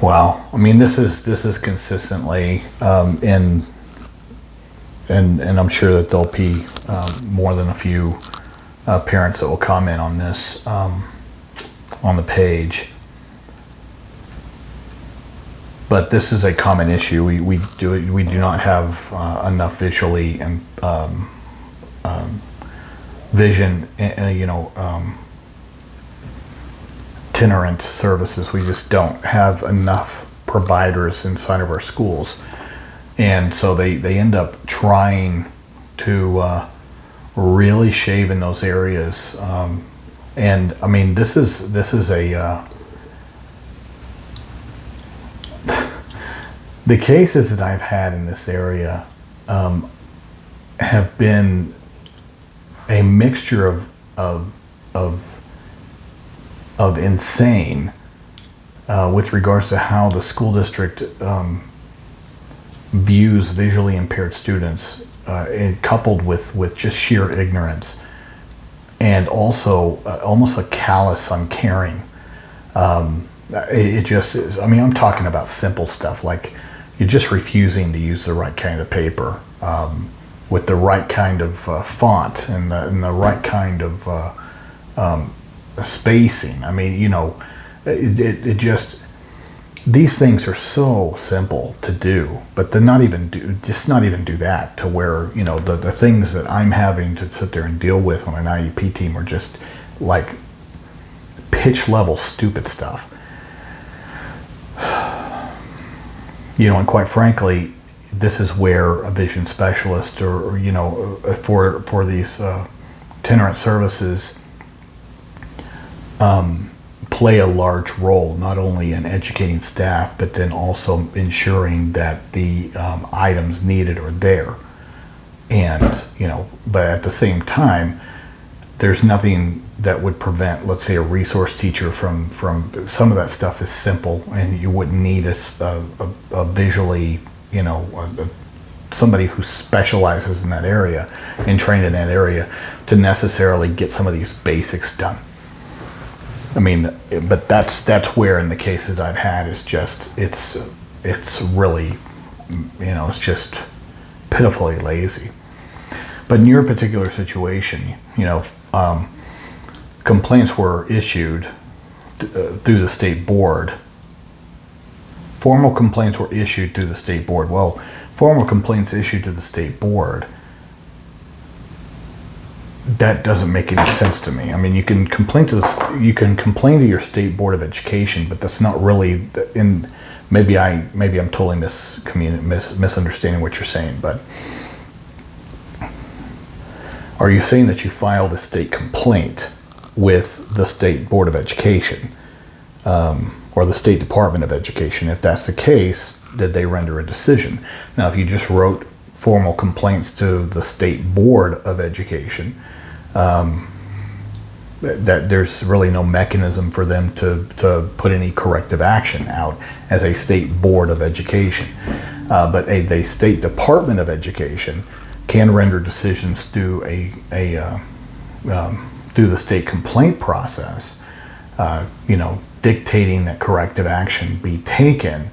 Wow. I mean, this is consistently and I'm sure that there'll be more than a few parents that will comment on this on the page. But this is a common issue. We do not have enough visually and vision, itinerant services. We just don't have enough providers inside of our schools, and so they end up trying to really shave in those areas. And I mean, this is a the cases that I've had in this area have been a mixture of insane with regards to how the school district views visually impaired students, and coupled with just sheer ignorance, and also almost a callous uncaring. It just is. I mean, I'm talking about simple stuff like you're just refusing to use the right kind of paper, with the right kind of font and the right kind of spacing. I mean, it just, these things are so simple to do, but to not even do that, to where, the things that I'm having to sit there and deal with on an IEP team are just like pitch level stupid stuff. And quite frankly, this is where a vision specialist or for these itinerant services play a large role, not only in educating staff, but then also ensuring that the items needed are there. And, but at the same time, there's nothing that would prevent, let's say, a resource teacher from some of that stuff is simple, and you wouldn't need a visually, somebody who specializes in that area and trained in that area to necessarily get some of these basics done. I mean, but that's where in the cases I've had it's really, it's just pitifully lazy. But in your particular situation, complaints were issued through the state board. Formal complaints were issued through the state board. Well, formal complaints issued to the state board, that doesn't make any sense to me. I mean, you can complain to your state board of education, but that's not really maybe I'm totally misunderstanding what you're saying, but are you saying that you filed a state complaint with the state board of education, or the state department of education? If that's the case, did they render a decision? Now, if you just wrote formal complaints to the state board of education, that there's really no mechanism for them to put any corrective action out as a state board of education. But the state department of education can render decisions through through the state complaint process, dictating that corrective action be taken.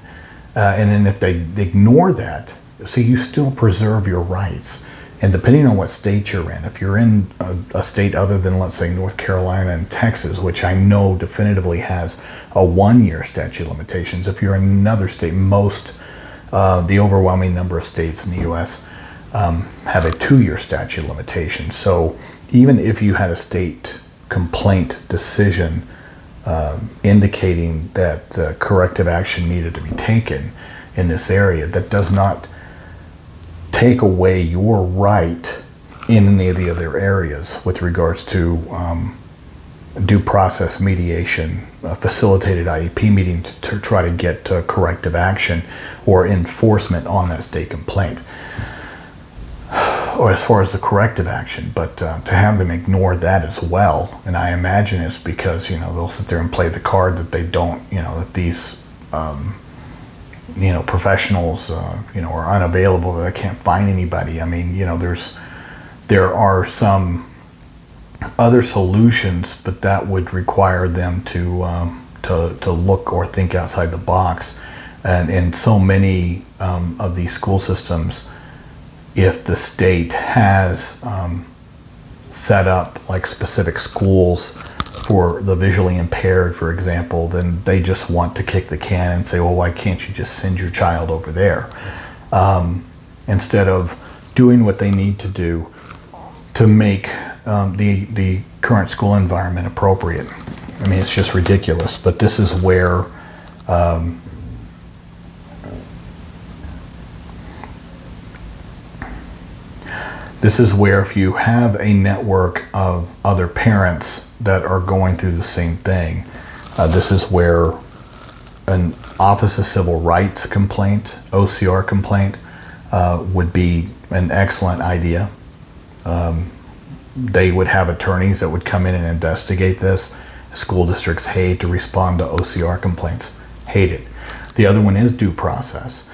And then if they ignore that, so you still preserve your rights. And depending on what state you're in, if you're in a state other than, let's say, North Carolina and Texas, which I know definitively has a 1-year statute of limitations, if you're in another state, the overwhelming number of states in the U.S. Have a 2-year statute of limitations. So even if you had a state complaint decision indicating that corrective action needed to be taken in this area, that does not take away your right in any of the other areas with regards to due process mediation, facilitated IEP meeting to try to get corrective action or enforcement on that state complaint, or as far as the corrective action. But to have them ignore that as well, and I imagine it's because they'll sit there and play the card that they don't, that these professionals are unavailable, that they can't find anybody. I mean, there are some other solutions, but that would require them to to look or think outside the box. And in so many of these school systems, if the state has set up like specific schools for the visually impaired, for example, then they just want to kick the can and say, well, why can't you just send your child over there? Instead of doing what they need to do to make the current school environment appropriate. I mean, it's just ridiculous, but this is where if you have a network of other parents that are going through the same thing, this is where an Office of Civil Rights complaint, OCR complaint, would be an excellent idea. They would have attorneys that would come in and investigate this. School districts hate to respond to OCR complaints. Hate it. The other one is due process.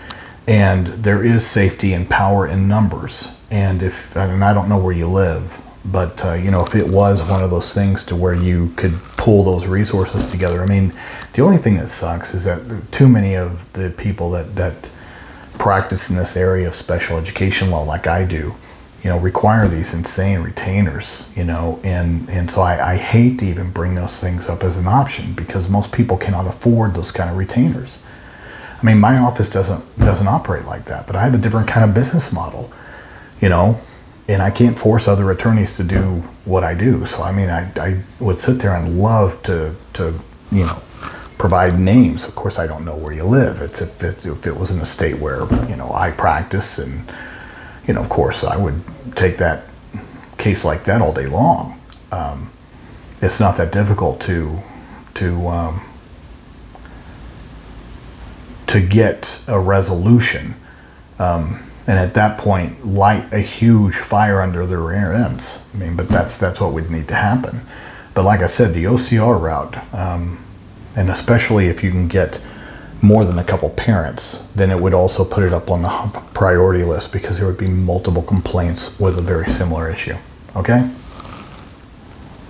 And there is safety and power in numbers. And I don't know where you live, but if it was one of those things to where you could pull those resources together. I mean, the only thing that sucks is that too many of the people that practice in this area of special education law, like I do, require these insane retainers, and so I hate to even bring those things up as an option, because most people cannot afford those kind of retainers. I mean, my office doesn't operate like that, but I have a different kind of business model, and I can't force other attorneys to do what I do. So, I mean, I would sit there and love to provide names. Of course, I don't know where you live. If it was in a state where, I practice, and, of course, I would take that case like that all day long. It's not that difficult to get a resolution, and at that point light a huge fire under their rear ends. I mean, but that's what would need to happen. But like I said, the OCR route, and especially if you can get more than a couple parents, then it would also put it up on the priority list, because there would be multiple complaints with a very similar issue. Okay?